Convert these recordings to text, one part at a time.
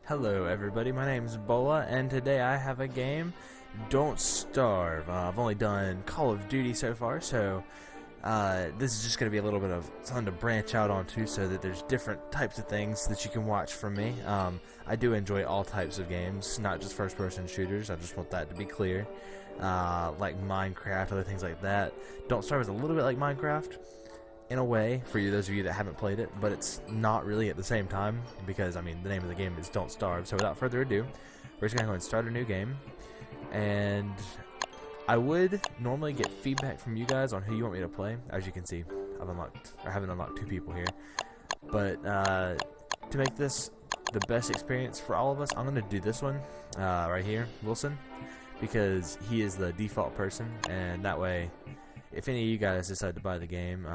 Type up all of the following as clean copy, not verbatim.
Hello everybody, my name is Bola, and today I have a game, Don't Starve. I've only done Call of Duty so far, so this is just going to be a little bit of something to branch out onto so that there's different types of things that you can watch from me. I do enjoy all types of games, not just first-person shooters. I just want that to be clear. Like Minecraft, other things like that. Don't Starve is a little bit like Minecraft, in a way, for those of you that haven't played it, but it's not really at the same time, because, I mean, the name of the game is Don't Starve. So without further ado, we're just going to go and start a new game, and I would normally get feedback from you guys on who you want me to play. As you can see, haven't unlocked 2 people here, but to make this the best experience for all of us, I'm going to do this one right here, Wilson, because he is the default person, and that way, if any of you guys decide to buy the game,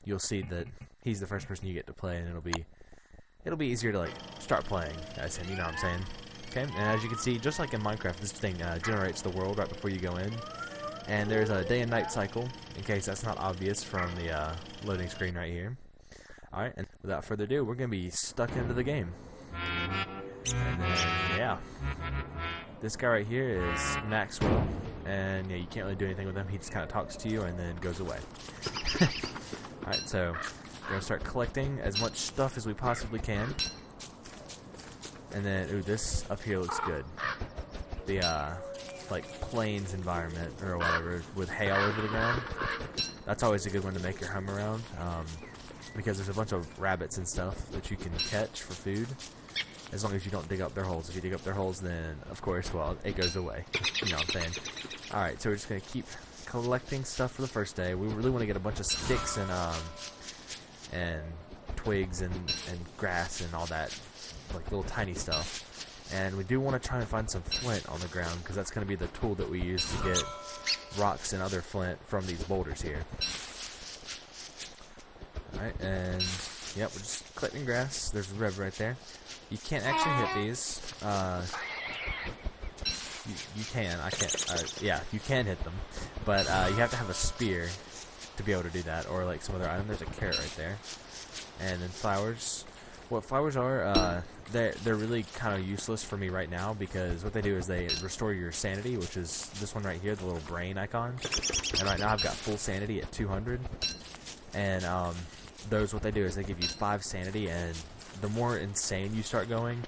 you'll see that he's the first person you get to play, and it'll be easier to like start playing as him. You know what I'm saying? Okay. And as you can see, just like in Minecraft, this thing generates the world right before you go in, and there's a day and night cycle. In case that's not obvious from the loading screen right here. All right. And without further ado, we're gonna be stuck into the game. And then, yeah. This guy right here is Maxwell, and yeah, you can't really do anything with him. He just kind of talks to you and then goes away. Alright, so we're going to start collecting as much stuff as we possibly can. And then, ooh, this up here looks good. The, like, plains environment, or whatever, with hay all over the ground. That's always a good one to make your home around, because there's a bunch of rabbits and stuff that you can catch for food. As long as you don't dig up their holes. If you dig up their holes, then, of course, well, it goes away. You know what I'm saying? Alright, so we're just going to keep collecting stuff for the first day. We really want to get a bunch of sticks and twigs and grass and all that, like little tiny stuff. And we do want to try and find some flint on the ground, because that's going to be the tool that we use to get rocks and other flint from these boulders here. Alright, and, yep, we're just collecting grass. There's a river right there. You can't actually hit these. You can. I can't. Yeah, you can hit them, but you have to have a spear to be able to do that, or like some other item. There's a carrot right there, and then flowers. What flowers are? They're really kind of useless for me right now, because what they do is they restore your sanity, which is this one right here, the little brain icon. And right now I've got full sanity at 200, and those, what they do is they give you 5 sanity, and the more insane you start going,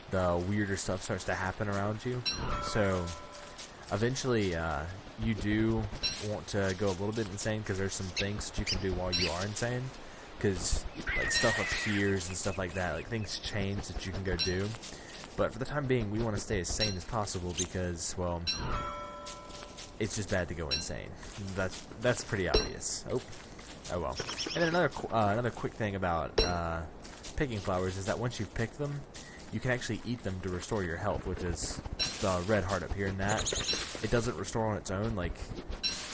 the weirder stuff starts to happen around you. So eventually you do want to go a little bit insane, because there's some things that you can do while you are insane, because like stuff appears and stuff like that, like things change that you can go do. But for the time being, we want to stay as sane as possible, because, well, it's just bad to go insane. That's pretty obvious. Oh well. And then another quick thing about picking flowers is that once you pick them, you can actually eat them to restore your health, which is the red heart up here. And that, it doesn't restore on its own like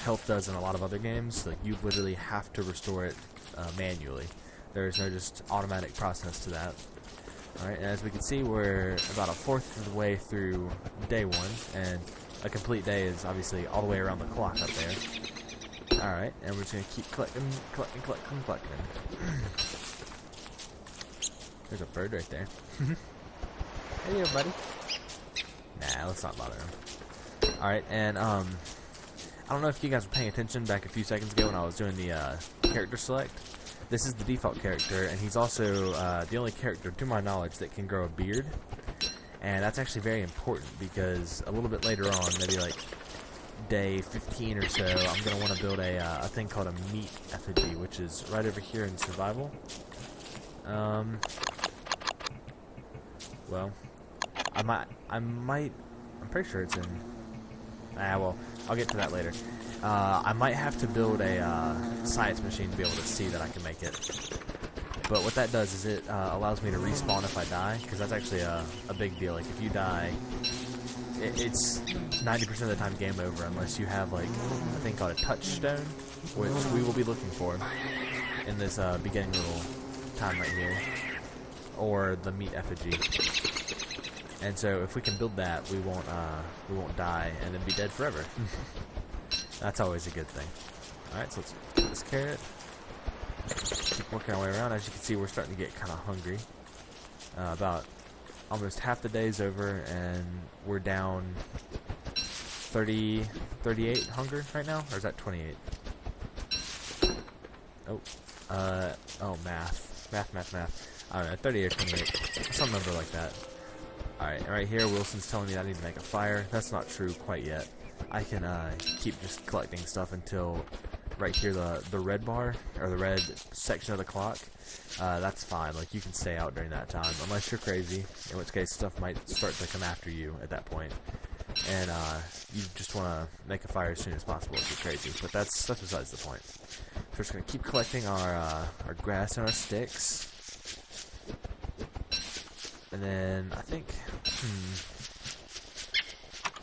health does in a lot of other games. Like, you literally have to restore it manually. There is no just automatic process to that. Alright, and as we can see, we're about 1/4 of the way through day 1, and a complete day is obviously all the way around the clock up there. Alright, and we're just going to keep collecting. There's a bird right there. Hey there, buddy. Nah, let's not bother him. Alright, and I don't know if you guys were paying attention back a few seconds ago when I was doing the character select. This is the default character, and he's also the only character, to my knowledge, that can grow a beard. And that's actually very important, because a little bit later on, maybe like day 15 or so, I'm going to want to build a thing called a meat effigy, which is right over here in survival. Well, I'm pretty sure it's in, well, I'll get to that later. I might have to build a science machine to be able to see that I can make it. But what that does is it allows me to respawn if I die, because that's actually a big deal. Like, if you die, it's 90% of the time game over, unless you have, like, a thing called a touchstone, which we will be looking for in this beginning little time right here, or the meat effigy. And so if we can build that, we won't die and then be dead forever. That's always a good thing. Alright, so let's get this carrot. Keep working our way around. As you can see, we're starting to get kind of hungry. About almost half the day's over, and we're down 38 hunger right now, or is that 28? Oh, math. I don't know, 30 or 28, some number like that. Alright, right here, Wilson's telling me that I need to make a fire. That's not true quite yet. I can keep just collecting stuff until right here, the red bar, or the red section of the clock. That's fine, like you can stay out during that time, unless you're crazy, in which case stuff might start to come after you at that point. And you just want to make a fire as soon as possible if you're crazy, but that's besides the point. So we're just going to keep collecting our grass and our sticks. And then, I think,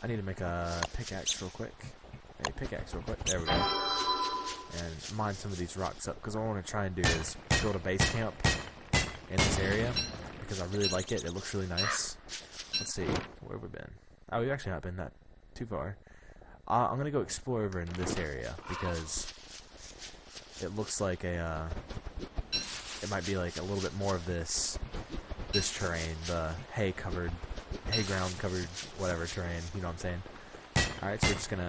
I need to make a pickaxe real quick. There we go. And mine some of these rocks up, because what I want to try and do is build a base camp in this area, because I really like it. It looks really nice. Let's see, where have we been? Oh, we've actually not been that too far. I'm going to go explore over in this area, because it looks like it might be like a little bit more of this terrain, the hay ground covered whatever terrain, you know what I'm saying? Alright, so we're just gonna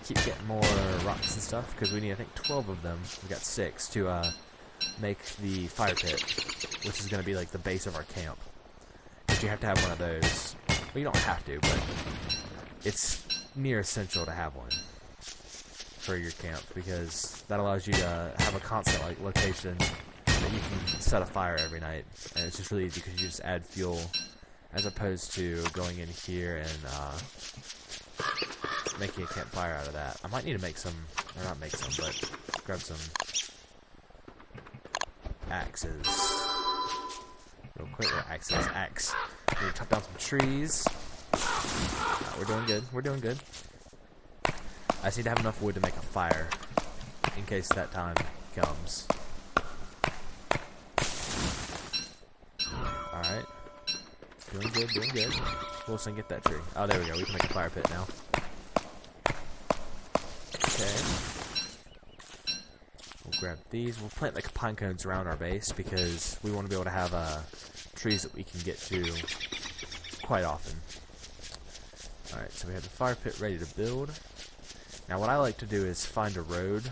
keep getting more rocks and stuff, because we need, I think, 12 of them. We got 6 to make the fire pit, which is gonna be like the base of our camp. But you have to have one of those. Well, you don't have to, but it's near essential to have one for your camp, because that allows you to have a constant like location that you can set a fire every night, and it's just really easy because you just add fuel, as opposed to going in here and making a campfire out of that. I might need to make some, or not make some, but grab some axes real quick. Or axe. We're gonna chop down some trees. We're doing good. I just need to have enough wood to make a fire in case that time comes. Alright. Doing good. Wilson, get that tree. Oh, there we go. We can make a fire pit now. Okay. We'll grab these. We'll plant like pine cones around our base, because we want to be able to have trees that we can get to quite often. Alright, so we have the fire pit ready to build. Now what I like to do is find a road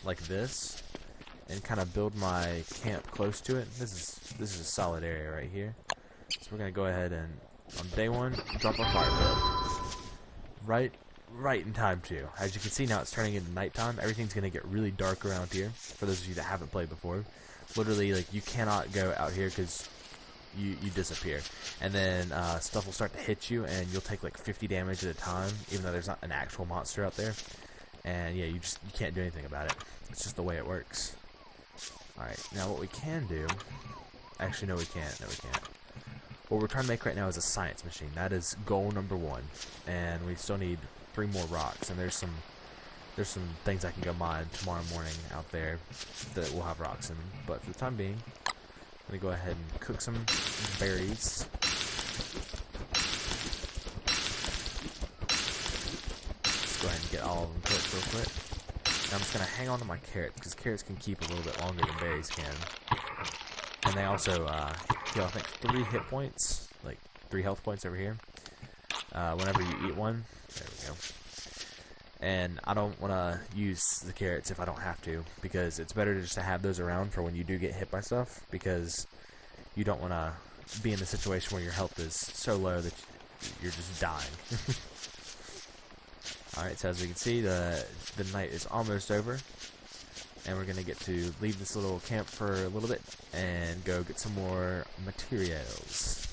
like this and kind of build my camp close to it. This is a solid area right here. So we're gonna go ahead and on day 1 drop our fire pit. Right in time too. As you can see now, it's turning into nighttime. Everything's gonna get really dark around here. For those of you that haven't played before, literally, like, you cannot go out here because you disappear, and then stuff will start to hit you, and you'll take like 50 damage at a time, even though there's not an actual monster out there. And yeah, you can't do anything about it. It's just the way it works. Alright, now what we can do, actually no we can't. What we're trying to make right now is a science machine. That is goal number 1, and we still need 3 more rocks, and there's some things I can go mine tomorrow morning out there that will have rocks in them. But for the time being, I'm going to go ahead and cook some berries. Let's go ahead and get all of them cooked real quick. And I'm just going to hang on to my carrots, because carrots can keep a little bit longer than berries can. And they also heal, I think, 3 hit points, like 3 health points over here, whenever you eat one. There we go. And I don't want to use the carrots if I don't have to, because it's better just to have those around for when you do get hit by stuff, because you don't want to be in the situation where your health is so low that you're just dying. Alright, so as we can see, the night is almost over, and we're going to get to leave this little camp for a little bit and go get some more materials.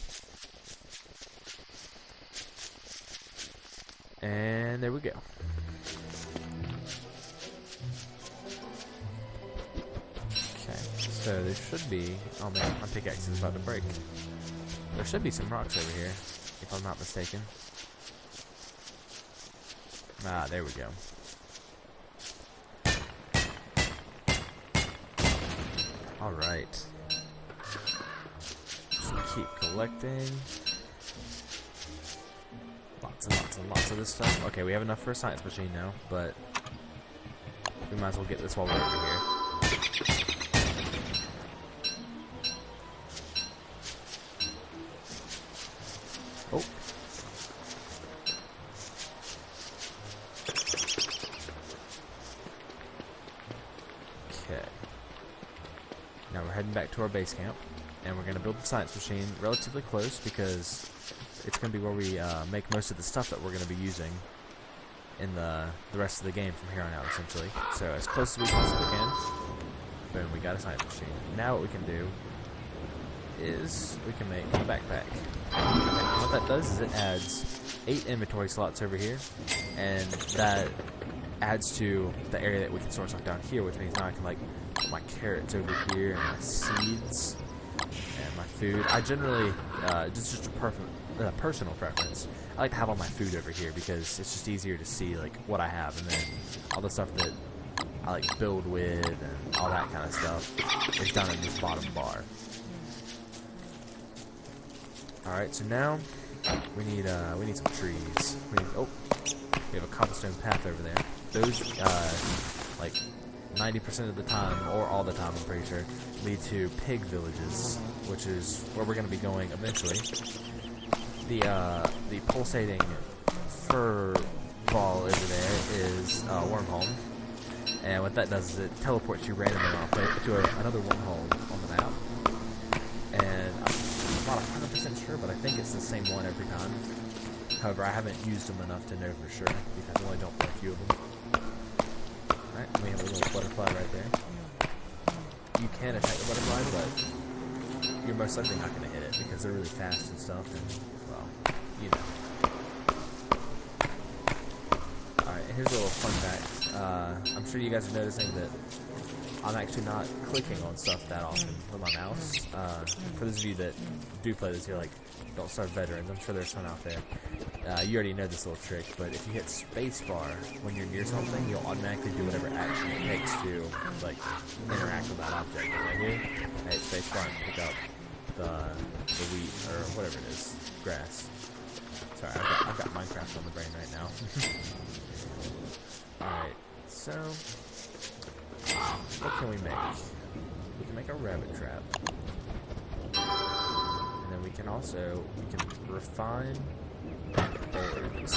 And there we go. Okay, so there should be... Oh man, my pickaxe is about to break. There should be some rocks over here, if I'm not mistaken. Ah, there we go. Alright. Let's keep collecting. Lots of this stuff. Okay, we have enough for a science machine now, but we might as well get this while we're over here. Oh. Okay. Now we're heading back to our base camp, and we're going to build the science machine relatively close because it's going to be where we make most of the stuff that we're going to be using in the rest of the game from here on out, essentially. So as close as we possibly can. Boom, we got a science machine. Now what we can do is we can make a backpack. And what that does is it adds 8 inventory slots over here, and that adds to the area that we can store stuff down here, which means now I can like put my carrots over here and my seeds and my food. I generally, just a personal preference, I like to have all my food over here because it's just easier to see like what I have, and then all the stuff that I like build with and all that kind of stuff is down in this bottom bar. Alright, so now we need some trees. We have a cobblestone path over there. Those like 90% of the time, or all the time I'm pretty sure, lead to pig villages, which is where we're gonna be going eventually. The pulsating fur ball over there is a wormhole, and what that does is it teleports you randomly off to another wormhole on the map. And I'm not 100% sure, but I think it's the same one every time. However, I haven't used them enough to know for sure because I've only dumped a few of them. Alright, we have a little butterfly right there. You can attack the butterfly, but you're most likely not going to hit it because they're really fast and stuff, and, well, you know. Alright, here's a little fun fact. I'm sure you guys are noticing that I'm actually not clicking on stuff that often with my mouse. For those of you that do play this here, like, Don't Starve veterans, I'm sure there's some out there. You already know this little trick, but if you hit spacebar when you're near something, you'll automatically do whatever action it takes to, like, interact with that object. Right here, I hit spacebar and pick up the wheat, or whatever it is, grass. Sorry, I've got Minecraft on the brain right now. Alright, so what can we make? We can make a rabbit trap. And then we can refine boards,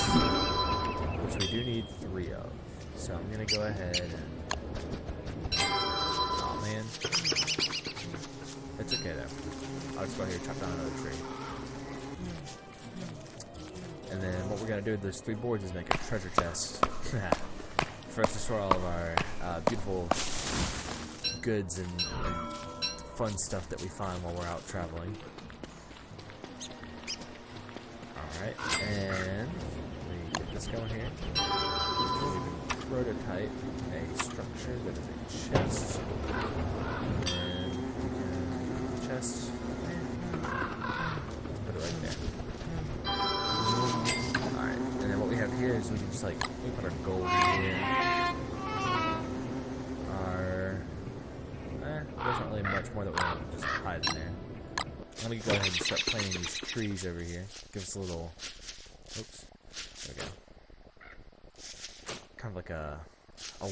which we do need 3 of. So I'm gonna go ahead and, oh man, it's okay though. I'll just go ahead and chop down another tree. And then what we're gonna do with those 3 boards is make a treasure chest for us to store all of our beautiful goods and fun stuff that we find while we're out traveling. Alright, and we get this going here. We can prototype a structure that is a chest. And we can chest. Let's put it right there. Alright, and then what we have here is we can just like, we put our gold in here. There's not really much more that we want to just hide in there. I'm going to go ahead and start planting these trees over here. Give us a little, oops, there we go. Kind of like a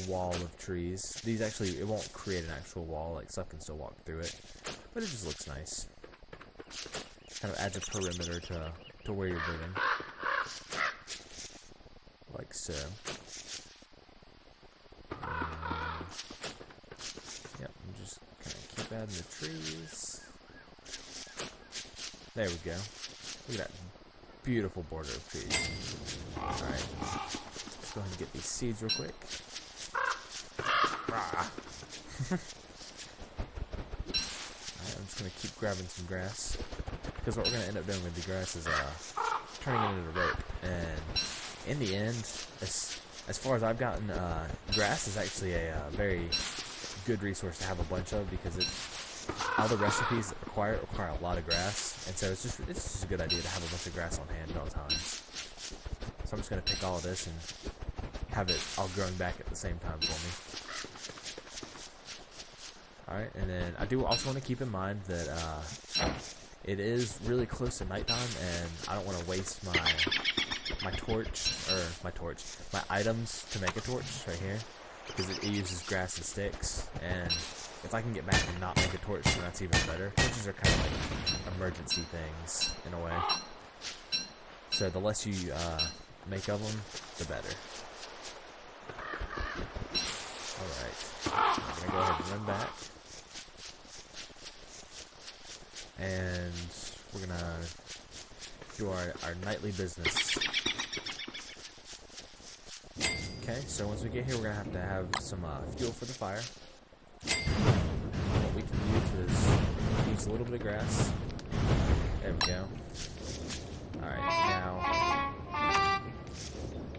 wall of trees. These actually, it won't create an actual wall, like stuff can still walk through it. But it just looks nice. Kind of adds a perimeter to where you're living. Like so. Yep, I'm just kind of keep adding the trees. There we go. Look at that beautiful border of trees. Alright, let's go ahead and get these seeds real quick. Alright, I'm just going to keep grabbing some grass. Because what we're going to end up doing with the grass is turning it into rope. And in the end, as far as I've gotten, grass is actually a very good resource to have a bunch of because all the recipes that require a lot of grass, and so it's just a good idea to have a bunch of grass on hand at all times. So I'm just gonna pick all of this and have it all growing back at the same time for me. Alright, and then I do also want to keep in mind that it is really close to nighttime, and I don't want to waste my items to make a torch right here. Because it uses grass and sticks, and if I can get back and not make a torch, then that's even better. Torches are kind of like emergency things, in a way. So the less you make of them, the better. Alright, I'm going to go ahead and run back. And we're going to do our nightly business. Okay, so once we get here, we're going to have some fuel for the fire. What we can use is use a little bit of grass. There we go. Alright, now...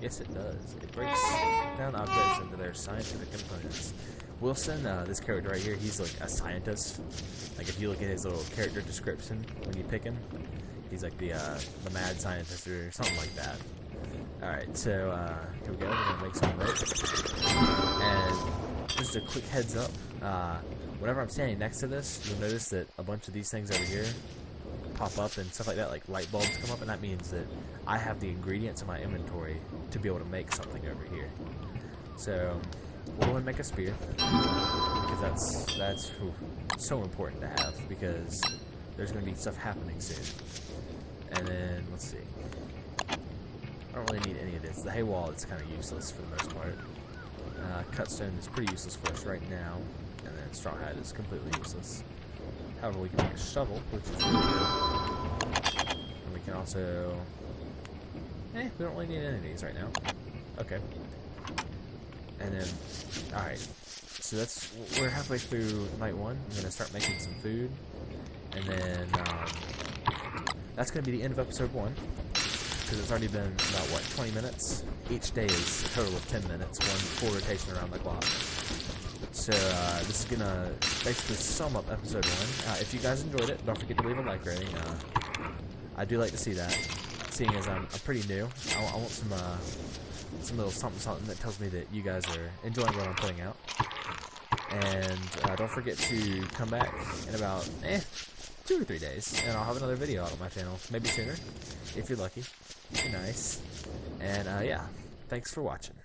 Yes, it does. It breaks down objects into their scientific components. Wilson, this character right here, he's like a scientist. Like if you look at his little character description when you pick him, he's like the mad scientist or something like that. Alright, so here we go. We're gonna make some rope. And just a quick heads up, whenever I'm standing next to this, you'll notice that a bunch of these things over here pop up and stuff like that, like light bulbs come up, and that means that I have the ingredients in my inventory to be able to make something over here. So we'll go and make a spear, because that's so important to have, because there's going to be stuff happening soon. And then let's see, I don't really need any of this. The hay wall is kind of useless for the most part. Cut stone is pretty useless for us right now, and then straw hat is completely useless. However, we can make a shovel, which is really good. And we can also... we don't really need any of these right now. Okay. And then... Alright. So we're halfway through night one. I'm going to start making some food. And then, that's going to be the end of episode 1. Because it's already been about, 20 minutes? Each day is a total of 10 minutes, one full rotation around the clock. So, this is going to basically sum up episode 1. If you guys enjoyed it, don't forget to leave a like rating. I do like to see that, seeing as I'm pretty new. I want some little something that tells me that you guys are enjoying what I'm putting out. And don't forget to come back in about 2 or 3 days, and I'll have another video out on my channel. Maybe sooner, if you're lucky. Be nice. And yeah, thanks for watching.